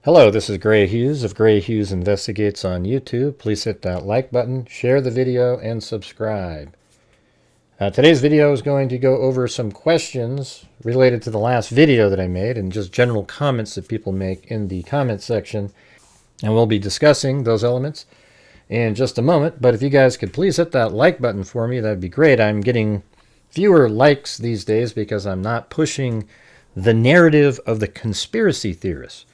Hello, this is Grant Hughes of Grant Hughes Investigates on YouTube. Please hit that like button, share the video, and subscribe. Today's video is going to go over some questions related to the last video that I made and just general comments that people make in the comment section. And we'll be discussing those elements in just a moment. But if you guys could please hit that like button for me, that'd be great. I'm getting fewer likes these days because I'm not pushing the narrative of the conspiracy theorists.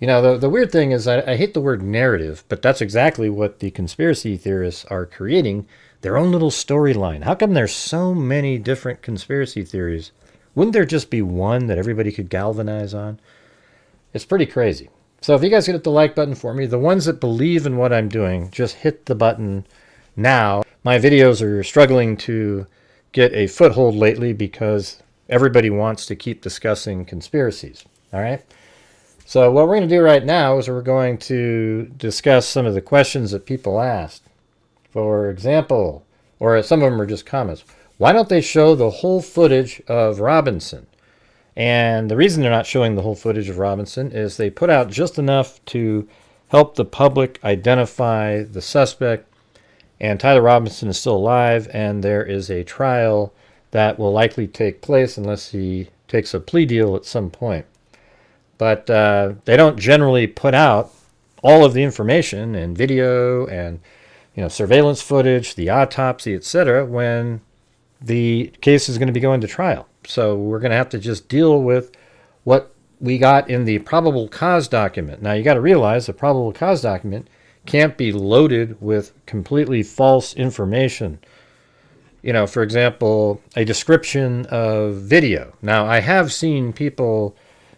You know, the weird thing is I hate the word narrative, but that's exactly what the conspiracy theorists are creating, their own little storyline. How come there's so many different conspiracy theories? Wouldn't there just be one that everybody could galvanize on? It's pretty crazy. So if you guys could hit the like button for me, the ones that believe in what I'm doing, just hit the button now. My videos are struggling to get a foothold lately because everybody wants to keep discussing conspiracies. All right? So what we're going to do right now is we're going to discuss some of the questions that people asked. For example, or some of them are just comments. Why don't they show the whole footage of Robinson? And the reason they're not showing the whole footage of Robinson is they put out just enough to help the public identify the suspect. And Tyler Robinson is still alive, and there is a trial that will likely take place unless he takes a plea deal at some point. But they don't generally put out all of the information and video and surveillance footage, the autopsy, etc. when the case is going to be going to trial. So we're going to have to just deal with what we got in the probable cause document. Now you got to realize the probable cause document can't be loaded with completely false information. For example, a description of video. Now I have seen people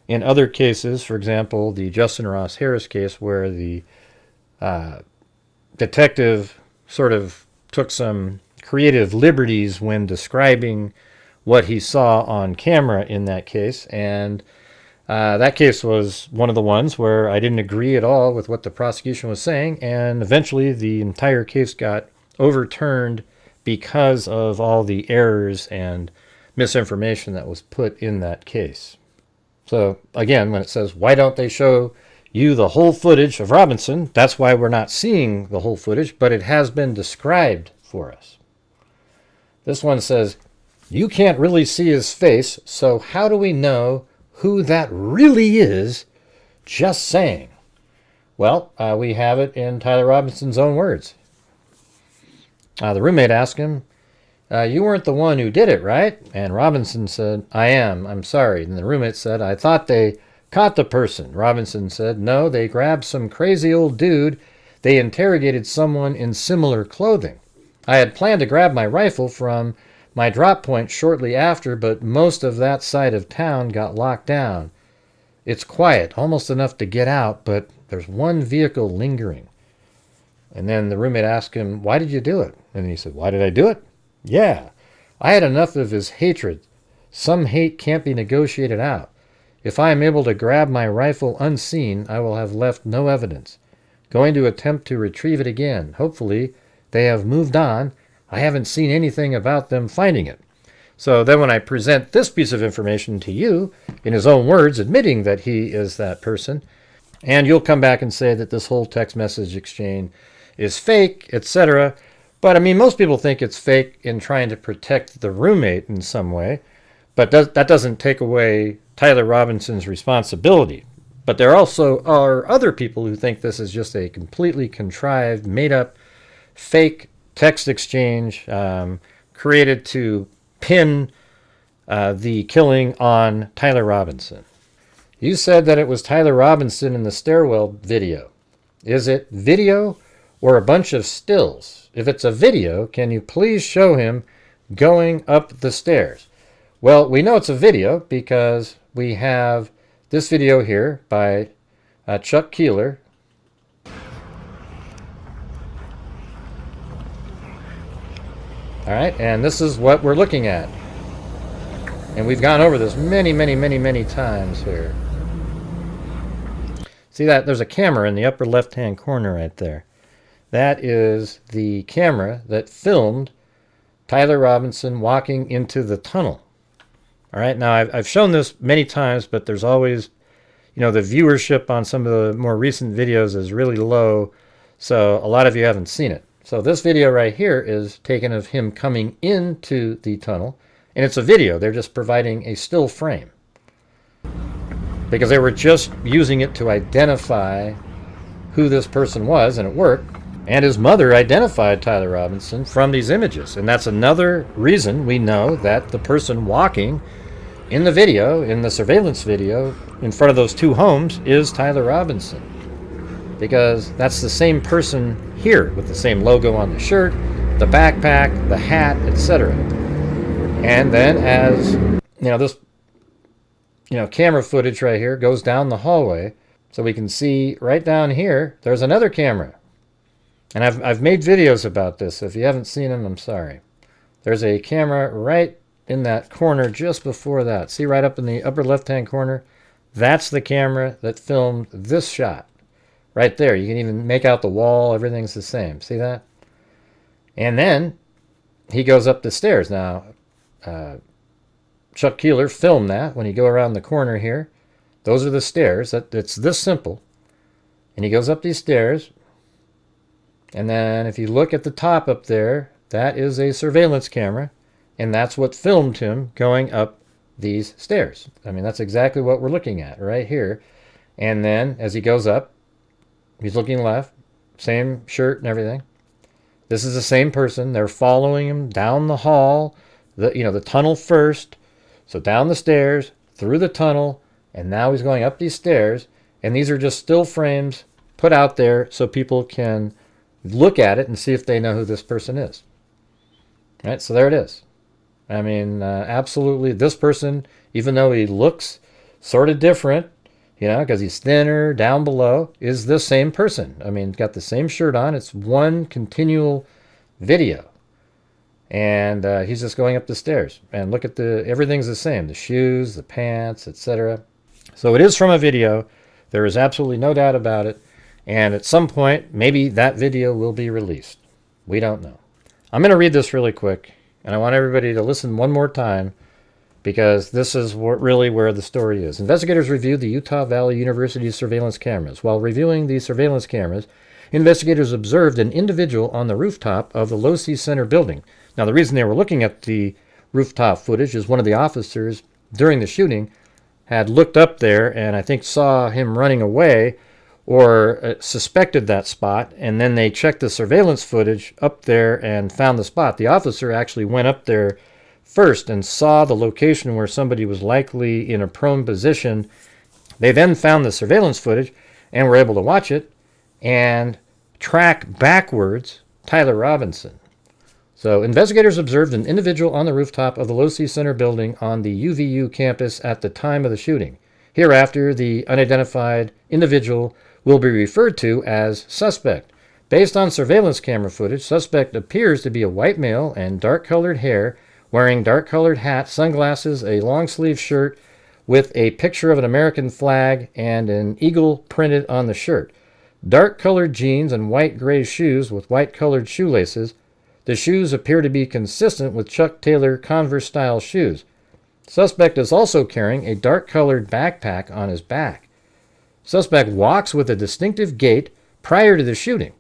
in other cases, for example, the Justin Ross Harris case, where the detective sort of took some creative liberties when describing what he saw on camera in that case. And that case was one of the ones where I didn't agree at all with what the prosecution was saying. And eventually the entire case got overturned because of all the errors and misinformation that was put in that case. So again, when it says, why don't they show you the whole footage of Robinson? That's why we're not seeing the whole footage, but it has been described for us. This one says, you can't really see his face, so how do we know who that really is? Just saying. Well, we have it in Tyler Robinson's own words. The roommate asked him, you weren't the one who did it, right? And Robinson said, I am. I'm sorry. And the roommate said, I thought they caught the person. Robinson said, no, they grabbed some crazy old dude. They interrogated someone in similar clothing. I had planned to grab my rifle from my drop point shortly after, but most of that side of town got locked down. It's quiet, almost enough to get out, but there's one vehicle lingering. And then the roommate asked him, why did you do it? And he said, why did I do it? Yeah, I had enough of his hatred. Some hate can't be negotiated out. If I am able to grab my rifle unseen, I will have left no evidence. Going to attempt to retrieve it again. Hopefully, they have moved on. I haven't seen anything about them finding it. So then when I present this piece of information to you, in his own words, admitting that he is that person, and you'll come back and say that this whole text message exchange is fake, etc., but, I mean, most people think it's fake in trying to protect the roommate in some way, but that doesn't take away Tyler Robinson's responsibility. But there also are other people who think this is just a completely contrived, made-up, fake text exchange created to pin the killing on Tyler Robinson. You said that it was Tyler Robinson in the stairwell video. Is it video or a bunch of stills? If it's a video, can you please show him going up the stairs? Well, we know it's a video because we have this video here by Chuck Keeler. All right, and this is what we're looking at. And we've gone over this many, many, many, many times here. See that? There's a camera in the upper left-hand corner right there. That is the camera that filmed Tyler Robinson walking into the tunnel. All right, now I've shown this many times, but there's always the viewership on some of the more recent videos is really low, so a lot of you haven't seen it. So this video right here is taken of him coming into the tunnel, and it's a video. They're just providing a still frame because they were just using it to identify who this person was, and it worked. And his mother identified Tyler Robinson from these images, and that's another reason we know that the person walking in the video, in the surveillance video, in front of those two homes is Tyler Robinson, because that's the same person here with the same logo on the shirt, the backpack, the hat, etc. And then as this camera footage right here goes down the hallway, so we can see right down here there's another camera, and I've made videos about this, so if you haven't seen them, I'm sorry. There's a camera right in that corner just before that. See, right up in the upper left hand corner, that's the camera that filmed this shot right there. You can even make out the wall, everything's the same. See that? And then he goes up the stairs. Now Chuck Keeler filmed that when you go around the corner here. Those are the stairs. It's this simple. And he goes up these stairs, and then if you look at the top up there, that is a surveillance camera. And that's what filmed him going up these stairs. I mean, that's exactly what we're looking at right here. And then as he goes up, he's looking left, same shirt and everything. This is the same person. They're following him down the hall, the tunnel first. So down the stairs, through the tunnel, and now he's going up these stairs. And these are just still frames put out there so people can look at it and see if they know who this person is. Right, so there it is. I mean, absolutely, this person, even though he looks sort of different, because he's thinner down below, is the same person. I mean, got the same shirt on. It's one continual video. And he's just going up the stairs. And look at everything's the same. The shoes, the pants, etc. So it is from a video. There is absolutely no doubt about it. And at some point, maybe that video will be released. We don't know. I'm going to read this really quick. And I want everybody to listen one more time, because this is really where the story is. Investigators reviewed the Utah Valley University surveillance cameras. While reviewing the surveillance cameras, investigators observed an individual on the rooftop of the Losi Center building. Now, the reason they were looking at the rooftop footage is one of the officers during the shooting had looked up there and I think saw him running away, or suspected that spot, and then they checked the surveillance footage up there and found the spot. The officer actually went up there first and saw the location where somebody was likely in a prone position. They then found the surveillance footage and were able to watch it and track backwards Tyler Robinson. So investigators observed an individual on the rooftop of the Losi Center building on the UVU campus at the time of the shooting. Hereafter, the unidentified individual will be referred to as suspect. Based on surveillance camera footage, suspect appears to be a white male and dark-colored hair, wearing dark-colored hat, sunglasses, a long-sleeve shirt with a picture of an American flag and an eagle printed on the shirt. Dark-colored jeans and white-gray shoes with white-colored shoelaces. The shoes appear to be consistent with Chuck Taylor Converse-style shoes. Suspect is also carrying a dark-colored backpack on his back. Suspect walks with a distinctive gait prior to the shooting.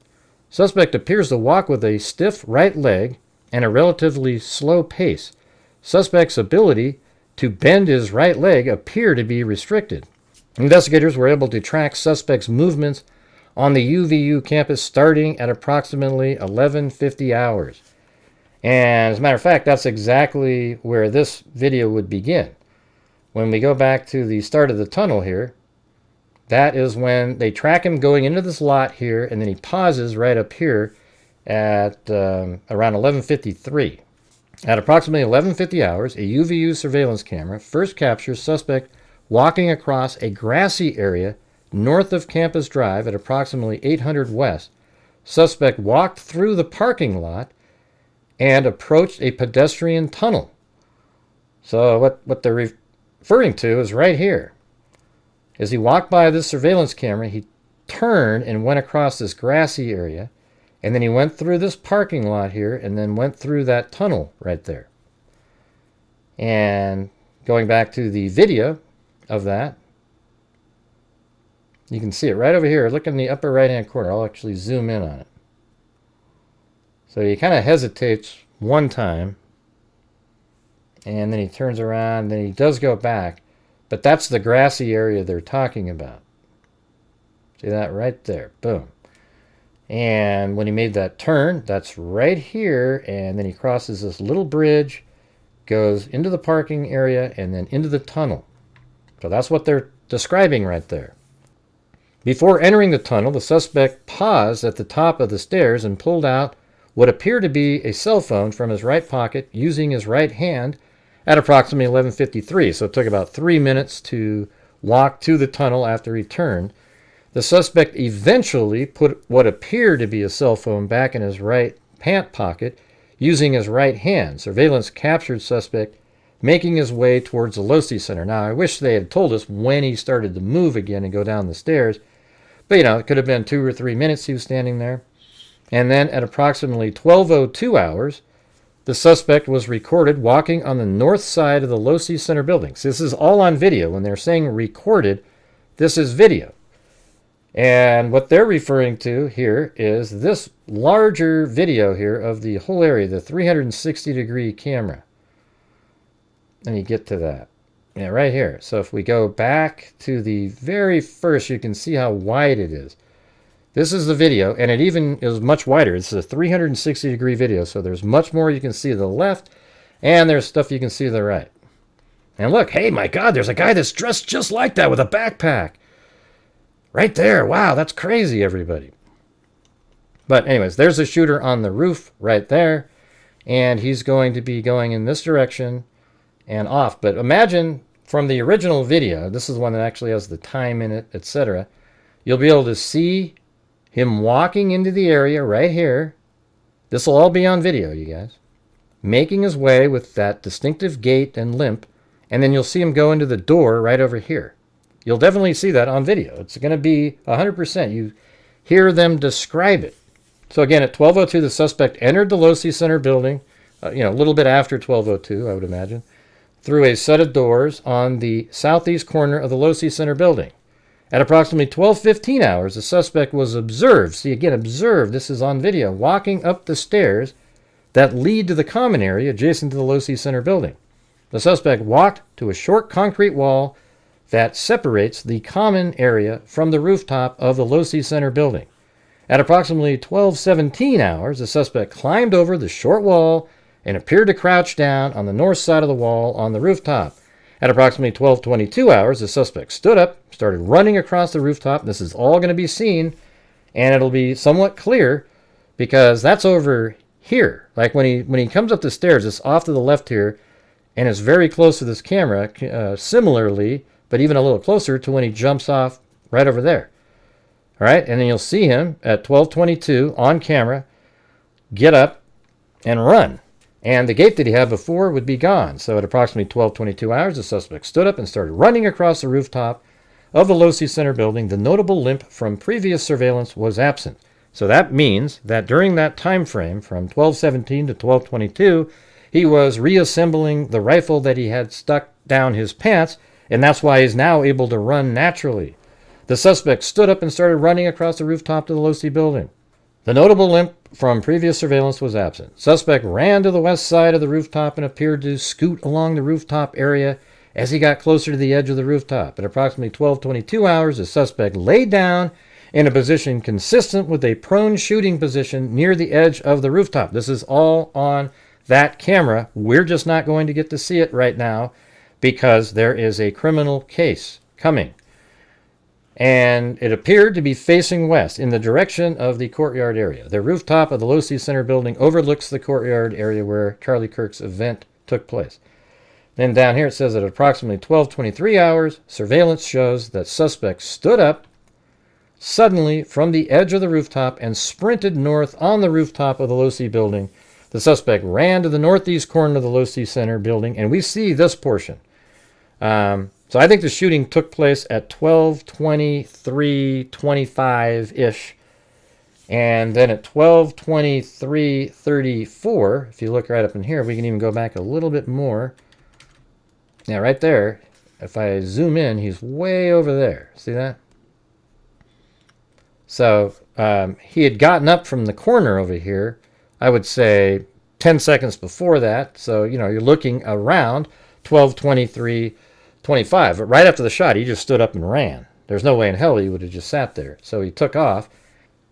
Suspect appears to walk with a stiff right leg and a relatively slow pace. Suspect's ability to bend his right leg appear to be restricted. Investigators were able to track suspect's movements on the UVU campus starting at approximately 11:50 hours. And as a matter of fact, that's exactly where this video would begin. When we go back to the start of the tunnel here, that is when they track him going into this lot here, and then he pauses right up here at around 11:53. At approximately 11:50 hours, a UVU surveillance camera first captures suspect walking across a grassy area north of Campus Drive at approximately 800 West. Suspect walked through the parking lot and approached a pedestrian tunnel. So what they're referring to is right here. As he walked by this surveillance camera, he turned and went across this grassy area, and then he went through this parking lot here and then went through that tunnel right there. And going back to the video of that, You can see it right over here. Look in the upper right-hand corner. I'll actually zoom in on it. So he kind of hesitates one time, and then he turns around, then he does go back. But that's the grassy area they're talking about. See that right there? Boom. And when he made that turn, that's right here, and then he crosses this little bridge, goes into the parking area, and then into the tunnel. So that's what they're describing right there. Before entering the tunnel, the suspect paused at the top of the stairs and pulled out what appeared to be a cell phone from his right pocket using his right hand at approximately 11:53. So it took about 3 minutes to walk to the tunnel after he turned. The suspect eventually put what appeared to be a cell phone back in his right pant pocket using his right hand. Surveillance captured suspect making his way towards the Losi Center. Now, I wish they had told us when he started to move again and go down the stairs. But, you know, it could have been 2 or 3 minutes he was standing there. And then at approximately 12:02 hours, the suspect was recorded walking on the north side of the Losi Center building. So this is all on video. When they're saying recorded, this is video. And what they're referring to here is this larger video here of the whole area, the 360-degree camera. Let me get to that. Yeah, right here. So if we go back to the very first, you can see how wide it is. This is the video, and it even is much wider. It's a 360-degree video, so there's much more you can see to the left, and there's stuff you can see to the right. And look, hey, my God, there's a guy that's dressed just like that with a backpack. Right there. Wow, that's crazy, everybody. But anyways, there's the shooter on the roof right there, and he's going to be going in this direction and off. But imagine from the original video, this is the one that actually has the time in it, etc. You'll be able to see him walking into the area right here. This will all be on video, you guys. Making his way with that distinctive gait and limp, and then you'll see him go into the door right over here. You'll definitely see that on video. It's going to be 100%. You hear them describe it. So again, at 12:02, the suspect entered the Losi Center building, a little bit after 12:02, I would imagine, through a set of doors on the southeast corner of the Losi Center building. At approximately 12:15 hours, the suspect was observed, see again, observed, this is on video, walking up the stairs that lead to the common area adjacent to the Losi Center building. The suspect walked to a short concrete wall that separates the common area from the rooftop of the Losi Center building. At approximately 12:17 hours, the suspect climbed over the short wall and appeared to crouch down on the north side of the wall on the rooftop. At approximately 12:22 hours, the suspect stood up, started running across the rooftop. This is all going to be seen, and it'll be somewhat clear because that's over here. Like when he comes up the stairs, it's off to the left here, and it's very close to this camera, similarly, but even a little closer to when he jumps off right over there. All right, and then you'll see him at 12:22 on camera get up and run. And the gait that he had before would be gone. So at approximately 12:22 hours, the suspect stood up and started running across the rooftop of the Losi Center building. The notable limp from previous surveillance was absent. So that means that during that time frame from 12:17 to 12:22, he was reassembling the rifle that he had stuck down his pants, and that's why he's now able to run naturally. The suspect stood up and started running across the rooftop to the Losi building. The notable limp from previous surveillance was absent. Suspect ran to the west side of the rooftop and appeared to scoot along the rooftop area as he got closer to the edge of the rooftop. At approximately 12:22 hours, the suspect lay down in a position consistent with a prone shooting position near the edge of the rooftop. This is all on that camera. We're just not going to get to see it right now because there is a criminal case coming. And it appeared to be facing west in the direction of the courtyard area. The rooftop of the Losi Center building overlooks the courtyard area where Charlie Kirk's event took place. Then down here it says at approximately 12:23 hours, surveillance shows that suspect stood up suddenly from the edge of the rooftop and sprinted north on the rooftop of the Losi building. The suspect ran to the northeast corner of the Losi Center building, and we see this portion. So I think the shooting took place at 12:23:25-ish. And then at 12:23:34, if you look right up in here, we can even go back a little bit more. Now right there, if I zoom in, he's way over there. See that? So he had gotten up from the corner over here, I would say 10 seconds before that. So, you know, you're looking around 12:23, 25. But right after the shot, he just stood up and ran. There's no way in hell he would have just sat there. So he took off.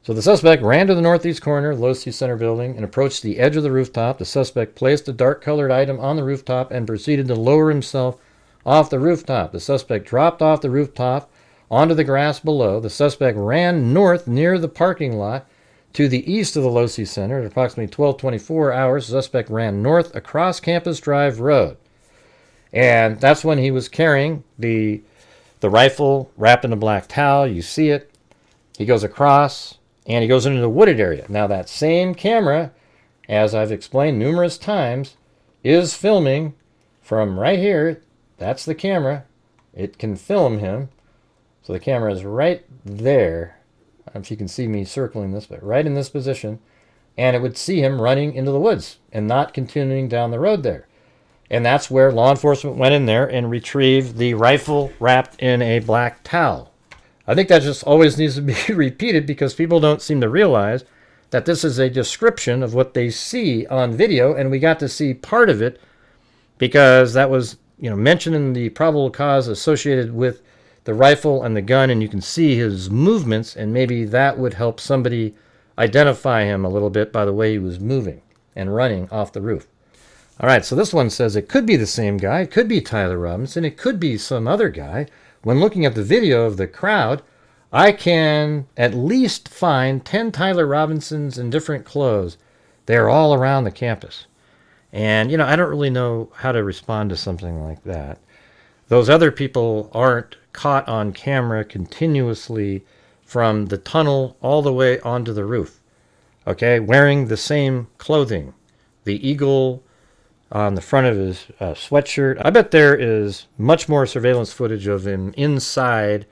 So the suspect ran to the northeast corner of the Losi Center building and approached the edge of the rooftop. The suspect placed a dark-colored item on the rooftop and proceeded to lower himself off the rooftop. The suspect dropped off the rooftop onto the grass below. The suspect ran north near the parking lot to the east of the Losi Center. At approximately 12:24 hours, the suspect ran north across Campus Drive Road. And that's when he was carrying the rifle wrapped in a black towel. You see it. He goes across, and he goes into the wooded area. Now, that same camera, as I've explained numerous times, is filming from right here. That's the camera. It can film him. So the camera is right there. I don't know if you can see me circling this, but right in this position. And it would see him running into the woods and not continuing down the road there. And that's where law enforcement went in there and retrieved the rifle wrapped in a black towel. I think that just always needs to be repeated because people don't seem to realize that this is a description of what they see on video, and we got to see part of it because that was, you know, mentioned in the probable cause associated with the rifle and the gun, and you can see his movements, and maybe that would help somebody identify him a little bit by the way he was moving and running off the roof. All right, so this one says it could be the same guy. It could be Tyler Robinson. It could be some other guy. When looking at the video of the crowd, I can at least find 10 Tyler Robinsons in different clothes. They're all around the campus. And, you know, I don't really know how to respond to something like that. Those other people aren't caught on camera continuously from the tunnel all the way onto the roof. Okay, wearing the same clothing. The eagle on the front of his sweatshirt. I bet there is much more surveillance footage of him inside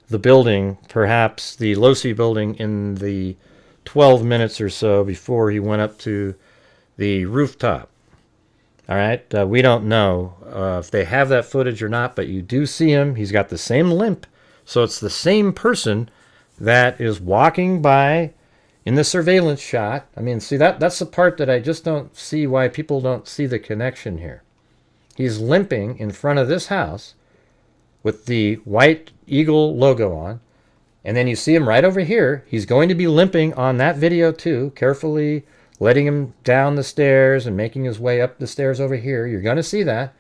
the building, perhaps the Losi building, in the 12 minutes or so before he went up to the rooftop. All right, we don't know if they have that footage or not, but you do see him. He's got the same limp, so it's the same person that is walking by in the surveillance shot. I mean, see, that's the part that I just don't see why people don't see the connection here. He's limping in front of this house with the white eagle logo on, and then you see him right over here. He's going to be limping on that video too, carefully letting him down the stairs and making his way up the stairs over here. You're going to see that.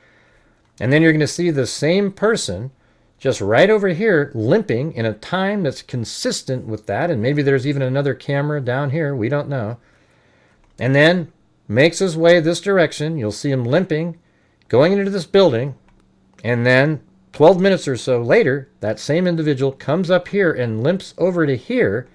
And then you're going to see the same person just right over here limping in a time that's consistent with that. And maybe there's even another camera down here. We don't know. And then makes his way this direction. You'll see him limping, going into this building. And then 12 minutes or so later, that same individual comes up here and limps over to here,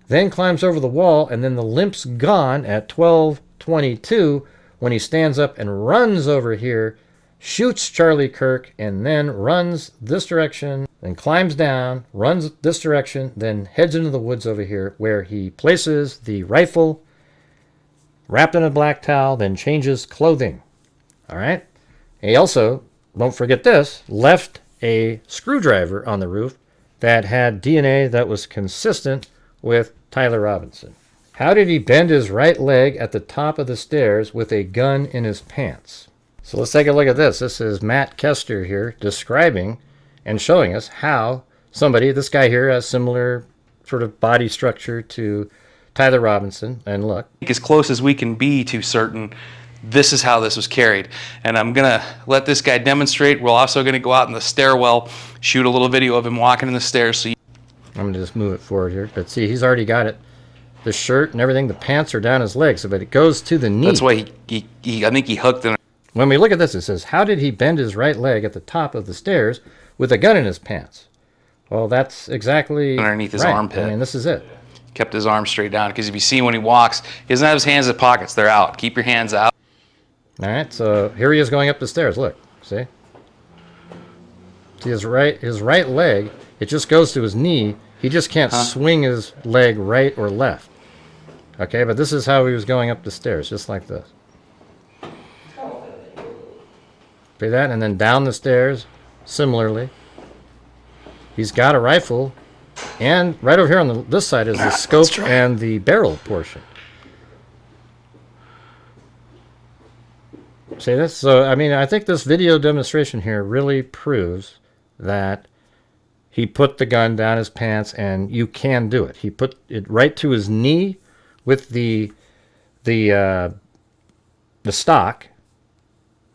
then climbs over the wall, and then the limp's gone at 12:22 when he stands up and runs over here, shoots Charlie Kirk, and then runs this direction, then climbs down, runs this direction, then heads into the woods over here where he places the rifle wrapped in a black towel, then changes clothing. All right? He also, don't forget this, left a screwdriver on the roof that had DNA that was consistent with Tyler Robinson. How did he bend his right leg at the top of the stairs with a gun in his pants? So let's take a look at this. This is Matt Kester here describing and showing us how somebody, this guy here, has similar sort of body structure to Tyler Robinson. And look. As close as we can be to certain, this is how this was carried. And I'm going to let this guy demonstrate. We're also going to go out in the stairwell, shoot a little video of him walking in the stairs. So I'm going to just move it forward here. But see, he's already got it. The shirt and everything, the pants are down his legs, but it goes to the knee. That's why I think he hooked in. When we look at this, it says, how did he bend his right leg at the top of the stairs with a gun in his pants? Well, that's exactly underneath his right. armpit. I mean, this is it. Kept his arms straight down, because if you see when he walks, he doesn't have his hands in pockets. They're out. Keep your hands out. All right, so here he is going up the stairs. Look, see? See his right leg, it just goes to his knee. He just can't swing his leg right or left. Okay, but this is how he was going up the stairs, just like this. See that? And then down the stairs, similarly. He's got a rifle And right over here on this side is the scope and the barrel portion. See this? So, I mean, I think this video demonstration here really proves that he put the gun down his pants, and you can do it. He put it right to his knee with the stock,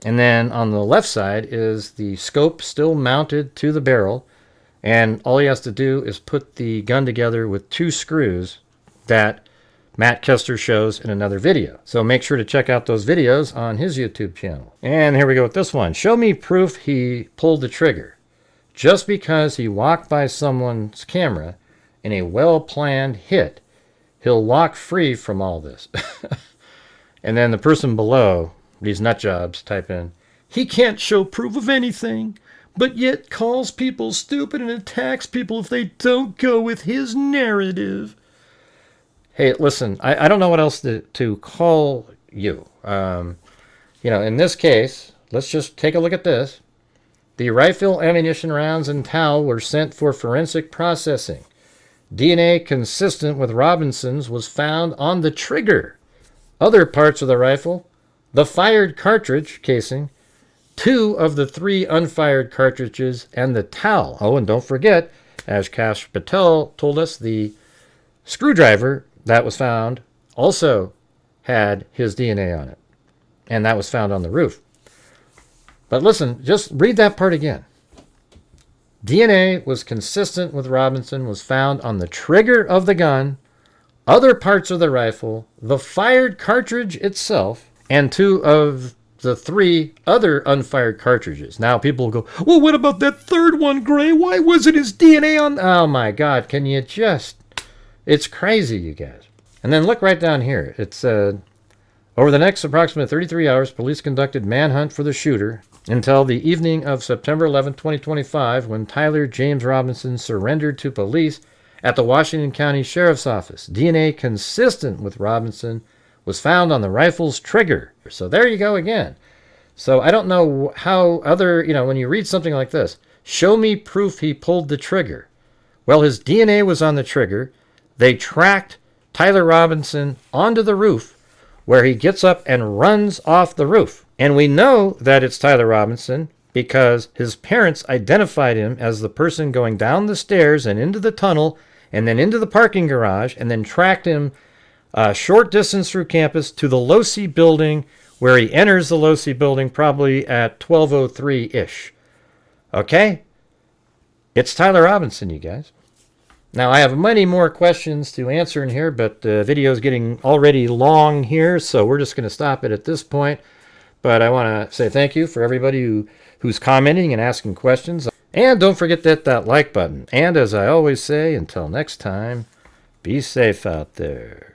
and then on the left side is the scope still mounted to the barrel, and all he has to do is put the gun together with 2 screws that Matt Kester shows in another video. So make sure to check out those videos on his YouTube channel. And here we go with this one. Show me proof he pulled the trigger. Just because he walked by someone's camera in a well-planned hit, he'll walk free from all this. And then the person below, these nutjobs, type in, he can't show proof of anything, but yet calls people stupid and attacks people if they don't go with his narrative. Hey, listen, I don't know what else to call you. You know, in this case, let's just take a look at this. The rifle, ammunition rounds, and towel were sent for forensic processing. DNA consistent with Robinson's was found on the trigger. Other parts of the rifle, the fired cartridge casing, 2 of the 3 unfired cartridges, and the towel. Oh, and don't forget, as Kash Patel told us, the screwdriver that was found also had his DNA on it. And that was found on the roof. But listen, just read that part again. DNA was consistent with Robinson, was found on the trigger of the gun, other parts of the rifle, the fired cartridge itself, and 2 of the 3 other unfired cartridges. Now people will go, well, what about that third one, Gray? Why wasn't his DNA on? Oh my God, can you just... It's crazy, you guys. And then look right down here. It said, over the next approximately 33 hours, police conducted manhunt for the shooter until the evening of September 11, 2025, when Tyler James Robinson surrendered to police at the Washington County Sheriff's Office. DNA consistent with Robinson was found on the rifle's trigger. So there you go again. So I don't know how other, you know, when you read something like this, show me proof he pulled the trigger. Well, his DNA was on the trigger. They tracked Tyler Robinson onto the roof, where he gets up and runs off the roof. And we know that it's Tyler Robinson because his parents identified him as the person going down the stairs and into the tunnel and then into the parking garage, and then tracked him a short distance through campus to the Losi building, where he enters the Losi building probably at 12:03-ish. Okay? It's Tyler Robinson, you guys. Now, I have many more questions to answer in here, but the video is getting already long here, so we're just going to stop it at this point. But I want to say thank you for everybody who's commenting and asking questions. And don't forget to hit that like button. And as I always say, until next time, be safe out there.